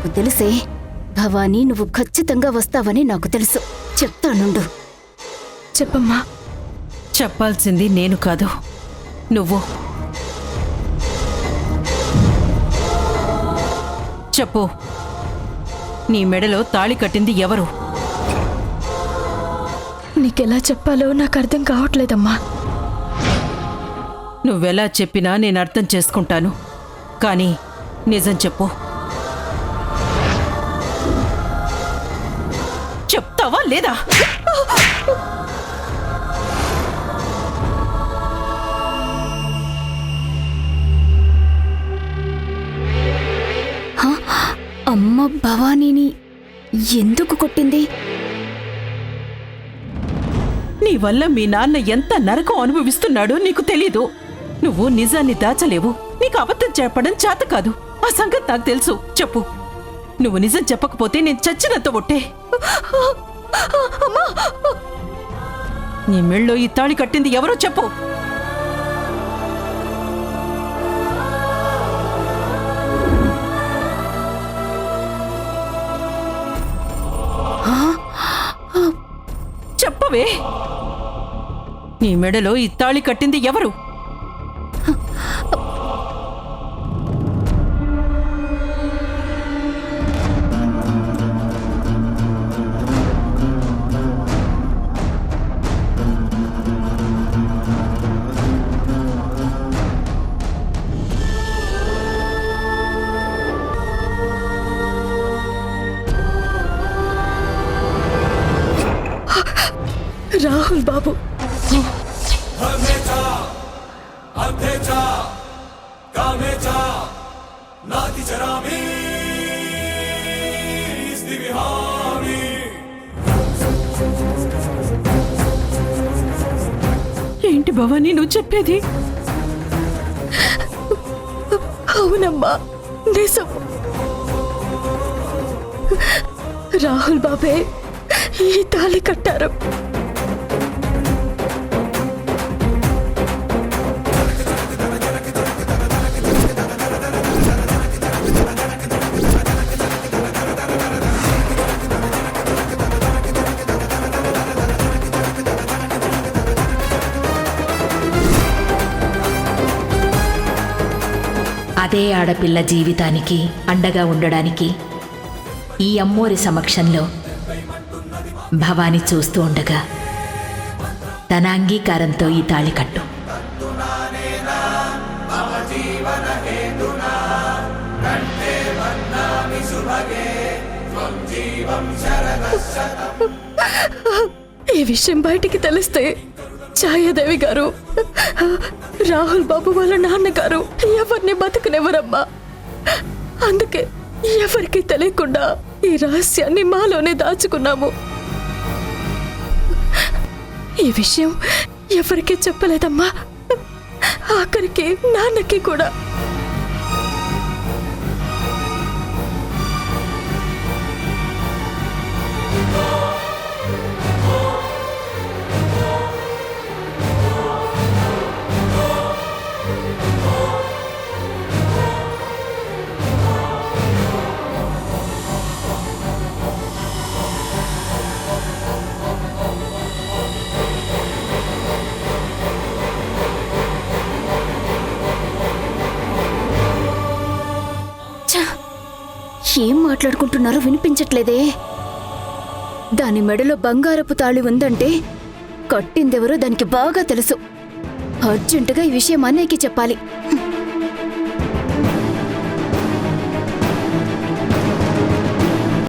నాకు తెలిసే భవానీ, నువ్వు ఖచ్చితంగా వస్తావని నాకు తెలుసు. చెప్తానుండు. చెప్పమ్మా. చెప్పాల్సింది నేను కాదు, నువ్వు. చెప్పు, నీ మెడలో తాళి కట్టింది ఎవరు? నీకెలా చెప్పాలో నాకు అర్థం కావట్లేదమ్మా. నువ్వెలా చెప్పినా నేను అర్థం చేసుకుంటాను, కానీ నిజం చెప్పు. చెప్తావా లేదా? అమ్మ భవానీని ఎందుకు కొట్టింది? నీ వల్ల మీ నాన్న ఎంత నరకం అనుభవిస్తున్నాడో నీకు తెలీదు. నువ్వు నిజాన్ని దాచలేవు, నీకు అబద్ధం చెప్పడం చేత కాదు. ఆ సంగతి నాకు తెలుసు. చెప్పు, నువ్వు నిజం చెప్పకపోతే నేను చచ్చినంత ఒట్టే. నీ మెళ్ళో ఈ తాళి కట్టింది ఎవరో చెప్పు. చెప్పవే, నీ మెడలో ఈ తాళి కట్టింది ఎవరు? రాహుల్ బాబు. ఏంటి భవానీ నువ్వు చెప్పేది? అవునమ్మా, నిజం. రాహుల్ బాబే ఈ తాళి కట్టారు. అదే ఆడపిల్ల జీవితానికి అండగా ఉండడానికి ఈ అమ్మోరి సమక్షంలో భవాని చూస్తూ ఉండగా తన అంగీకారంతో ఈ తాళి కట్టు. ఈ విషయం బయటికి తెలిస్తే ఛాయాదేవి గారు, రాహుల్ బాబు వాళ్ళ నాన్నగారు ఎవరిని బతకనివ్వరమ్మా. అందుకే ఎవరికి తెలియకుండా ఈ రహస్యాన్ని మాలోనే దాచుకున్నాము. ఈ విషయం ఎవరికి చెప్పలేదమ్మా, ఆఖరికి నాన్నకి కూడా. ఏం మాట్లాడుకుంటున్నారో వినిపించట్లేదే. దాని మెడలో బంగారపు తాళి ఉందంటే కట్టిందెవరో దానికి బాగా తెలుసు. అర్జెంటుగా ఈ విషయం అన్నయ్యకి చెప్పాలి.